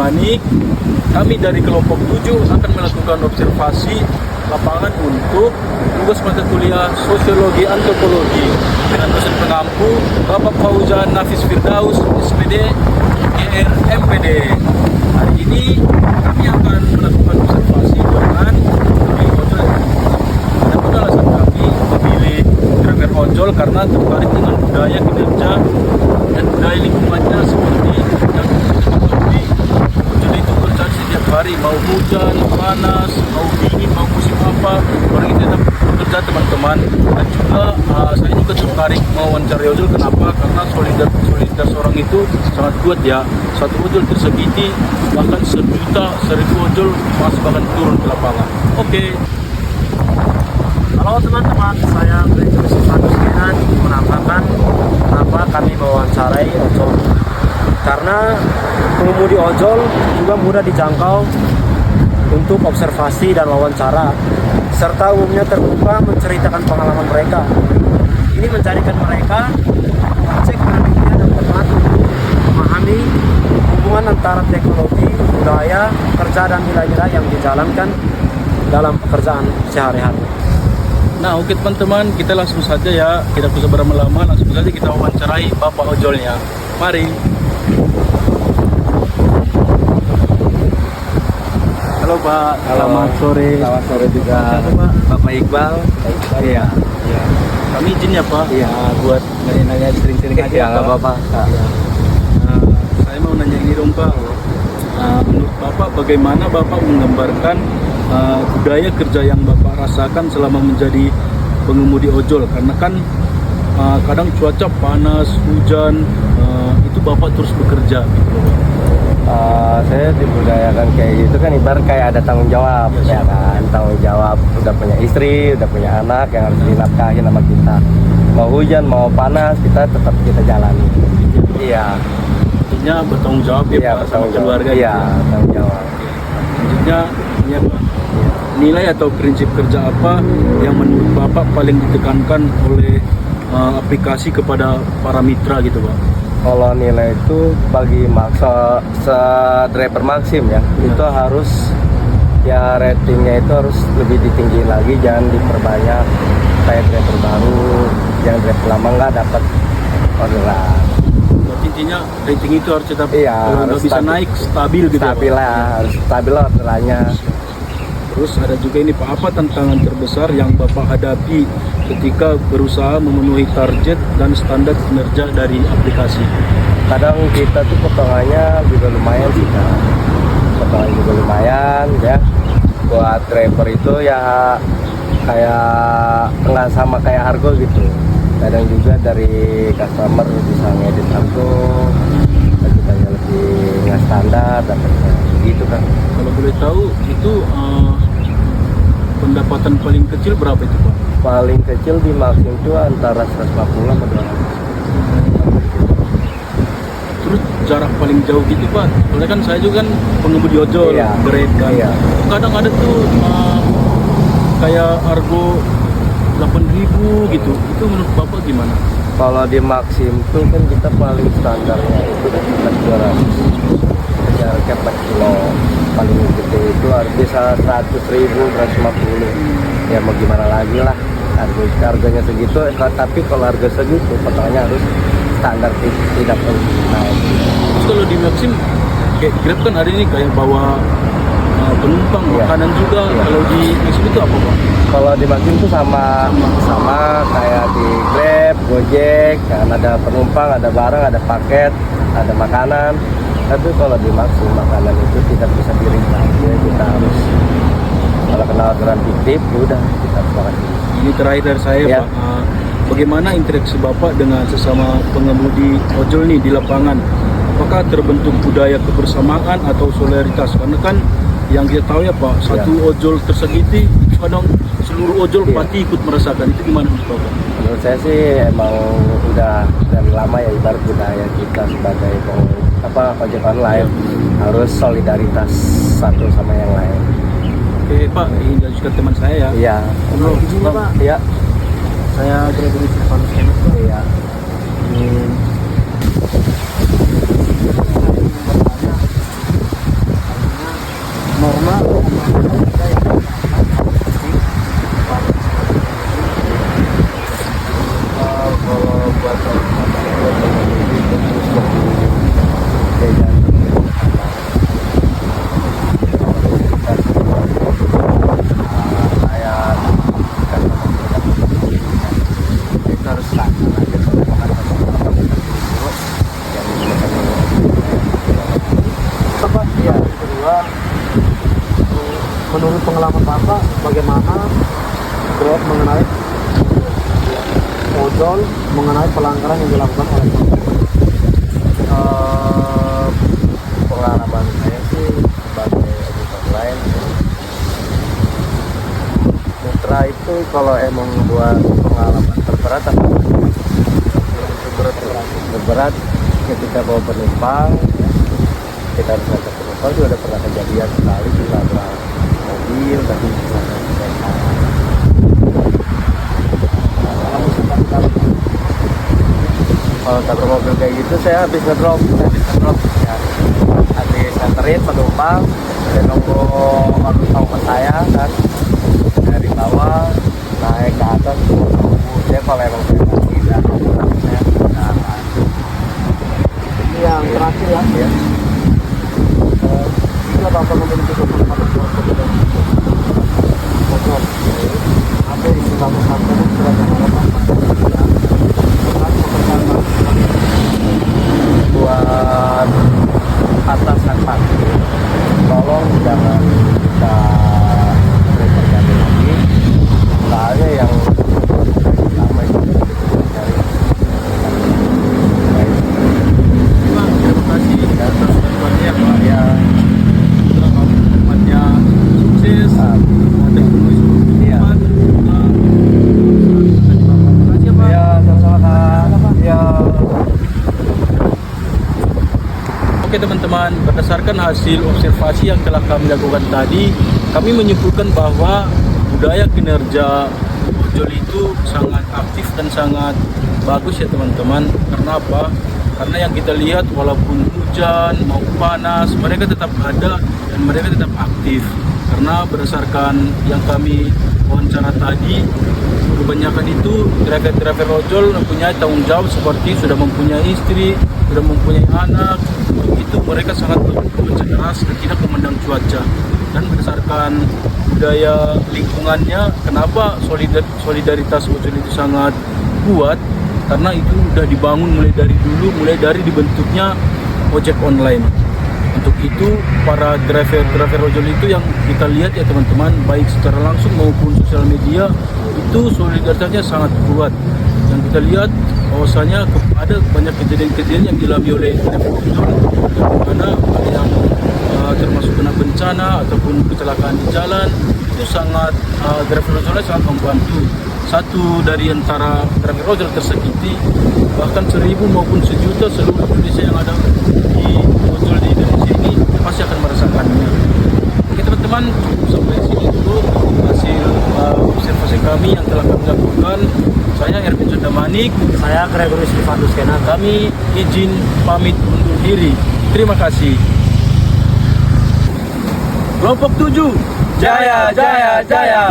panik, kami dari kelompok 7 akan melakukan observasi lapangan untuk tugas mata kuliah Sosiologi Antropologi dengan dosen pengampu Bapak Fauzan Nafis Firdaus, SPD, GR, MPD. Hari ini kami akan melakukan observasi dengan ojol. Adapun alasan kami memilih driver ojol karena tertarik dengan budaya kinerja dan budaya lingkungannya seperti yang di ojol itu berjalan setiap hari, mau hujan, panas, mau dingin, mau musim apa, orang itu tetap bekerja teman-teman. Dan juga saya juga tertarik mau wawancara ojol. Kenapa? Karena solidaritas orang itu sangat kuat ya. Satu ojol tersegiti bahkan 1.000 ojol masih bahkan turun ke lapangan. Oke. Halo teman-teman, saya Brigjen Sifanus Ginan menambahkan kenapa kami mewawancarai ojol. Karena pengemudi ojol juga mudah dijangkau untuk observasi dan wawancara, serta umumnya terbuka menceritakan pengalaman mereka. Ini menjadikan mereka cek penelitian dan tepat untuk memahami hubungan antara teknologi, budaya, kerja dan nilai-nilai yang dijalankan dalam pekerjaan sehari-hari. Nah, oke teman-teman, kita langsung saja ya, tidak usah berlama-lama, langsung saja kita wawancarai Bapak ojolnya. Mari. Halo Pak, selamat sore. Selamat sore juga. Pak? Bapak Iqbal. Iya. Iya. Kami izin ya Pak. Iya. Buat nanya-nanya sering-sering aja. Iya, nggak apa-apa. Iya. Saya mau nanya ini dong Pak. Menurut Bapak, bagaimana Bapak menggambarkan budaya kerja yang Bapak rasakan selama menjadi pengemudi ojol? Karena kan kadang cuaca panas, hujan, itu Bapak terus bekerja gitu loh, Pak. Saya dibudayakan kayak gitu kan ibarat kayak ada tanggung jawab, ya kan, tanggung jawab. Udah punya istri, udah punya anak yang harus dinafkahi sama kita. Mau hujan, mau panas, kita tetap kita jalani. Iya. Intinya bertanggung jawab ya Iya, Pak, sama bertanggung jawab. keluarga. Iya, gitu. tanggung jawab. Selanjutnya ya Pak, nilai atau prinsip kerja apa yang menurut Bapak paling ditekankan oleh aplikasi kepada para mitra gitu Pak? Kalau nilai itu bagi driver Maxim ya, itu harus ya ratingnya itu harus lebih ditinggi lagi, jangan diperbanyak. Kayak driver baru, yang driver lama nggak dapat orderan. Berarti intinya rating itu harus tetap, Iya, kalau nggak harus bisa naik, stabil gitu stabil ya Pak? lah, harus stabil lah orderannya. Terus ada juga ini Pak, apa tantangan terbesar yang Bapak hadapi ketika berusaha memenuhi target dan standar kinerja dari aplikasi? Kadang kita tuh potongannya juga lumayan sih kan, potongan juga lumayan ya. Buat driver itu ya kayak nggak sama kayak Argo gitu. Kadang juga dari customer bisa ngedit Argo, kita lebih nggak standar dan gitu kan. Kalau boleh tahu itu pendapatan paling kecil berapa itu Pak? Paling kecil di Maxim itu antara 150 sama 200. Terus jarak paling jauh gitu Pak? Soalnya kan saya juga kan pengemudi ojol, Iya. Grab kan. Iya. Kadang ada tuh kayak Argo 8.000 gitu. Itu menurut Bapak gimana? Kalau di Maxim tuh kan kita paling standarnya itu kan 200. Jaraknya 4 kilo, paling gede itu harus bisa 100.000, 150. Ya mau gimana lagi lah, harganya segitu. Tapi kalau harga segitu potongannya harus standar, tidak perlu naik. Terus kalau di Maxim kayak Grab kan ada ini kayak bawa penumpang, Iya. makanan juga. Iya. Kalau di Maxim itu apa Pak? Kalau di Maxim tuh sama kayak di Grab, Gojek, kan ada penumpang, ada barang, ada paket, ada makanan. Tapi kalau di Maxim makanan itu tidak bisa di-refund, ya kita harus kalau kena orderan fiktif, udah kita harus makan. Ini terakhir dari saya Ya. Pak, bagaimana interaksi Bapak dengan sesama pengemudi ojol nih di lapangan? Apakah terbentuk budaya kebersamaan atau solidaritas? Karena kan yang kita tahu ya Pak, satu ojol tersegiti kadang seluruh ojol pasti ikut merasakan. Itu gimana menurut Bapak? Menurut saya sih emang udah dari lama ya, ibarat budaya kita sebagai ojek online harus solidaritas satu sama yang lain. Oke Pak, ini juga teman saya ya. Iya. Halo, Pak. Iya. Saya Gregory Sifanus Ginan. Iya. bagaimana Grab mengenai ojol, mengenai pelanggaran yang dilakukan oleh Pengalaman saya sih sebagai ojek online, mitra itu kalau emang buat pengalaman terberat atau terberat ketika bawa penumpang, kita harus ngajak penumpang itu ada pernah kejadian sekali di labrak mobil tapi kalau tabrak mobil kayak gitu saya habis ngedrop ya. Habis nganterin penumpang dan nunggu orang tahu ke saya kan dari bawah naik ke atas saya kalau emang saya tidak saya tidak ini yang terakhir ya. ya. Bila Bapak memiliki kesempatan ojol, apa yang bisa Bapak sampaikan kepada Bapak Buat atasan parkir, tolong jangan kita terganti lagi. Soalnya yang lama itu cari. Terima kasih atas bantuannya ya Pak. Ya, Semoga temannya sukses, ada iya. Terima kasih ya Pak. Ya, sama-sama Kak. Ya. Oke teman-teman, berdasarkan hasil observasi yang telah kami lakukan tadi, kami menyimpulkan bahwa budaya kinerja ojol itu sangat aktif dan sangat bagus ya teman-teman. Karena apa? Karena yang kita lihat walaupun hujan mau panas, mereka tetap ada dan mereka tetap aktif. Karena berdasarkan yang kami wawancara tadi, kebanyakan itu driver-driver ojol mempunyai tanggung jawab seperti sudah mempunyai istri, sudah mempunyai anak. Itu mereka sangat bekerja keras dan tidak memandang cuaca. Dan berdasarkan budaya lingkungannya, kenapa solidaritas ojol itu sangat kuat? Karena itu sudah dibangun mulai dari dulu, mulai dari dibentuknya ojek online. Untuk itu para driver ojol itu yang kita lihat ya teman-teman, baik secara langsung maupun sosial media, itu solidaritasnya sangat kuat. Yang kita lihat bahwasanya ada banyak kejadian-kejadian yang dialami oleh driver ojol, karena ada yang termasuk kena bencana ataupun kecelakaan di jalan, itu sangat driver ojolnya sangat membantu. Satu dari antara driver ojol tersakiti, bahkan 1.000 maupun 1 juta seluruh Indonesia yang ada di ojol di Indonesia ini pasti akan merasakannya. Oke teman-teman, sampai sini dulu hasil observasi kami yang telah kami lakukan. Saya Erwin Sundamanik, saya Gregory Silvanus Kenan. kami izin pamit undur diri. Terima kasih. Kelompok 7, Jaya, jaya, jaya.